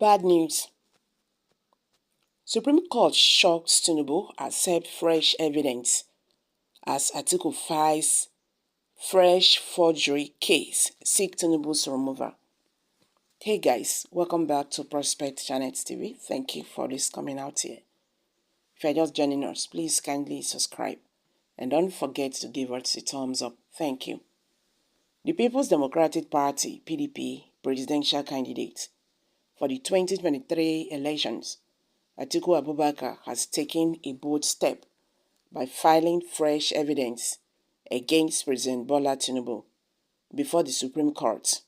Bad news. Supreme Court shocks Tinubu accept fresh evidence as Atiku files fresh forgery case, seek Tinubu's removal. Hey guys, welcome back to Prospect Channel TV. Thank you for this coming out here. If you're just joining us, please kindly subscribe and don't forget to give us a thumbs up. Thank you. The People's Democratic Party, PDP, presidential candidate for the 2023 elections, Atiku Abubakar, has taken a bold step by filing fresh evidence against President Bola Tinubu before the Supreme Court.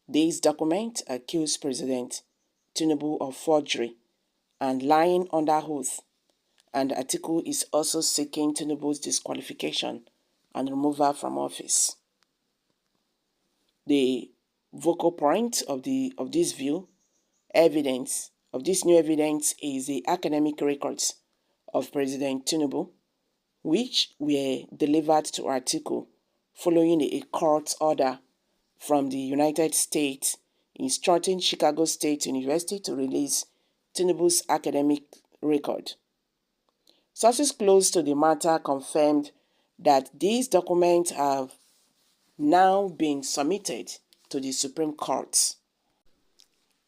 These documents accuse President Tinubu of forgery and lying under oath, and Atiku is also seeking Tinubu's disqualification and removal from office. The focal point of this new evidence is the academic records of President Tinubu, which were delivered to Atiku following a court order from the United States instructing Chicago State University to release Tinubu's academic record. Sources close to the matter confirmed that these documents have now been submitted to the Supreme Court.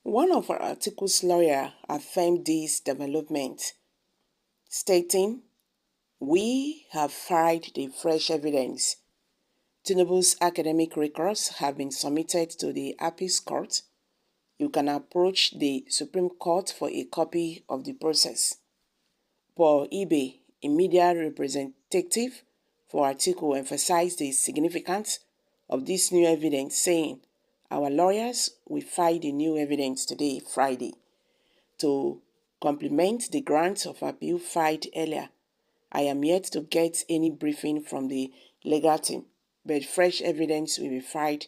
One of Atiku's lawyers affirmed this development, stating, "We have filed the fresh evidence. Tinubu's academic records have been submitted to the Appeals Court. You can approach the Supreme Court for a copy of the process." Paul Ibe, a media representative for Atiku, emphasized the significance of this new evidence, saying, "Our lawyers will file the new evidence today, Friday, to complement the grant of appeal filed earlier. I am yet to get any briefing from the legal team, but fresh evidence will be filed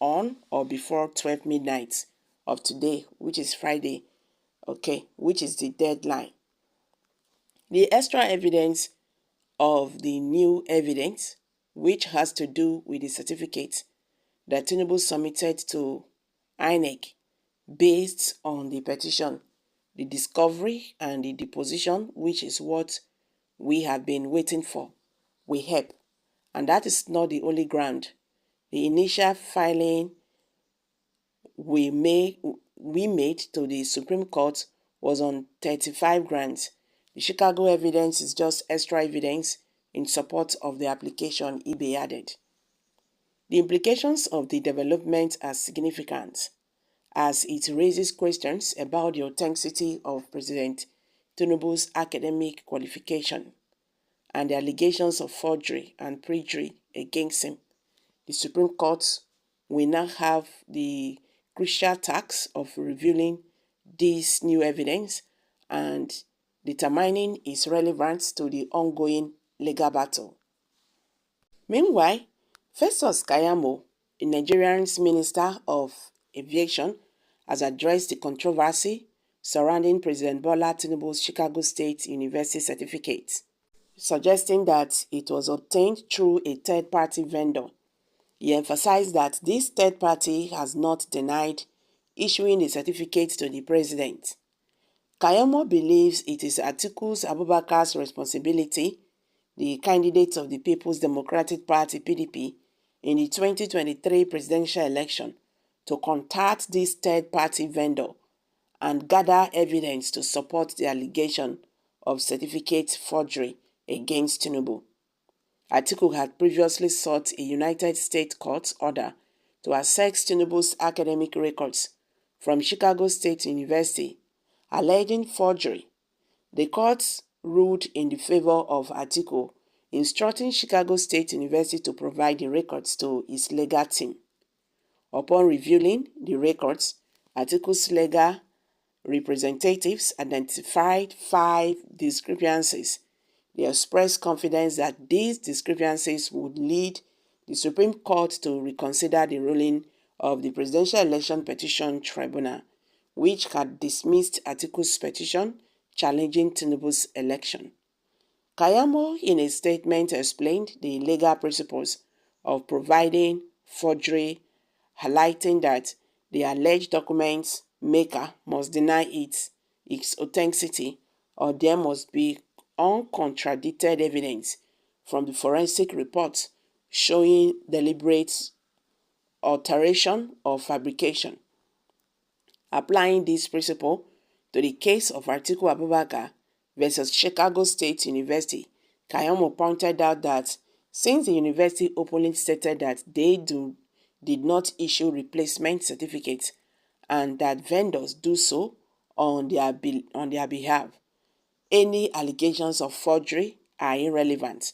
on or before 12 midnight of today, which is Friday, which is the deadline." The extra evidence of the new evidence, which has to do with the certificate that Tinubu submitted to INEC based on the petition, the discovery and the deposition, which is what we have been waiting for, will help. And that is not the only ground. The initial filing we made to the Supreme Court was on 35 grounds. The Chicago evidence is just extra evidence in support of the application, Ibe added. The implications of the development are significant, as it raises questions about the authenticity of President Tinubu's academic qualification and the allegations of forgery and perjury against him. The Supreme Court will now have the crucial task of reviewing this new evidence and determining its relevance to the ongoing legal battle. Meanwhile, Festus Keyamo, a Nigerian Minister of Aviation, has addressed the controversy surrounding President Bola Tinubu's Chicago State University certificate, suggesting that it was obtained through a third-party vendor. He emphasized that this third party has not denied issuing the certificate to the president. Keyamo believes it is Atiku Abubakar's responsibility, the candidate of the People's Democratic Party (PDP) in the 2023 presidential election, to contact this third-party vendor and gather evidence to support the allegation of certificate forgery against Tinubu. Atiku had previously sought a United States court order to access Tinubu's academic records from Chicago State University, alleging forgery. The court ruled in the favor of Atiku, instructing Chicago State University to provide the records to its legal team. Upon reviewing the records, Atiku's legal representatives identified 5 discrepancies. They expressed confidence that these discrepancies would lead the Supreme Court to reconsider the ruling of the Presidential Election Petition Tribunal, which had dismissed Atiku's petition challenging Tinubu's election. Keyamo, in a statement, explained the legal principles of providing forgery, highlighting that the alleged documents maker must deny its authenticity, or there must be uncontradicted evidence from the forensic report showing deliberate alteration or fabrication. Applying this principle to the case of Atiku Abubakar versus Chicago State University, Kayamo pointed out that since the university openly stated that they did not issue replacement certificates and that vendors do so on their behalf, any allegations of forgery are irrelevant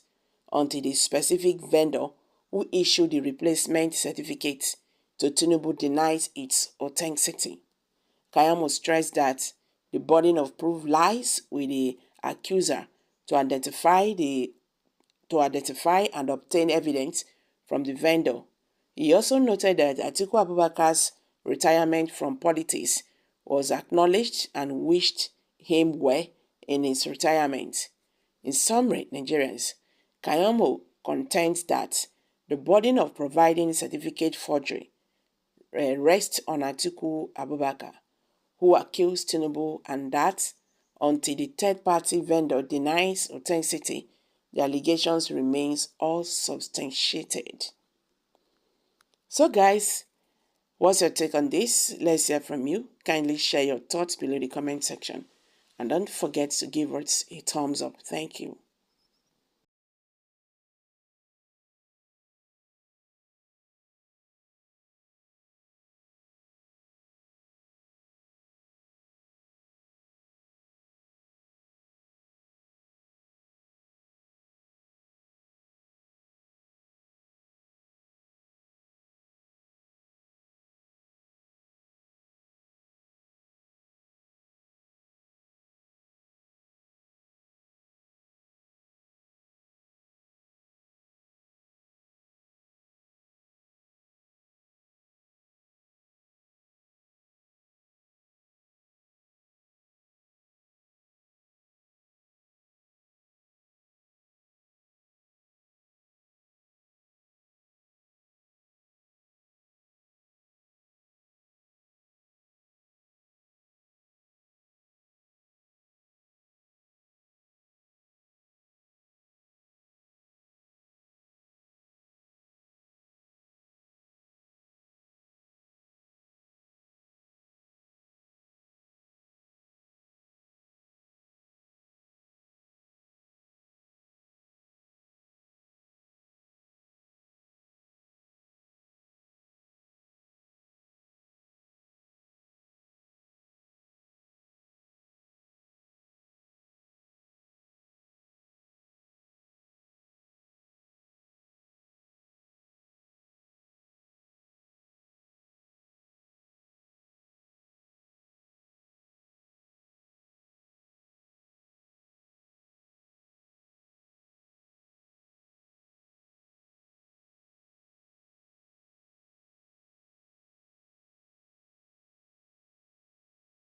until the specific vendor who issued the replacement certificate to Tinubu denies its authenticity. Kayamo stressed that the burden of proof lies with the accuser to identify and obtain evidence from the vendor. He also noted that Atiku Abubakar's retirement from politics was acknowledged and wished him well in his retirement. In summary, Nigerians, Kayamo contends that the burden of providing certificate forgery rests on Atiku Abubakar, who accused Tinubu, and that until the third-party vendor denies authenticity, the allegations remains unsubstantiated. So guys, what's your take on this? Let's hear from you. Kindly share your thoughts below the comment section. And don't forget to give us a thumbs up. Thank you.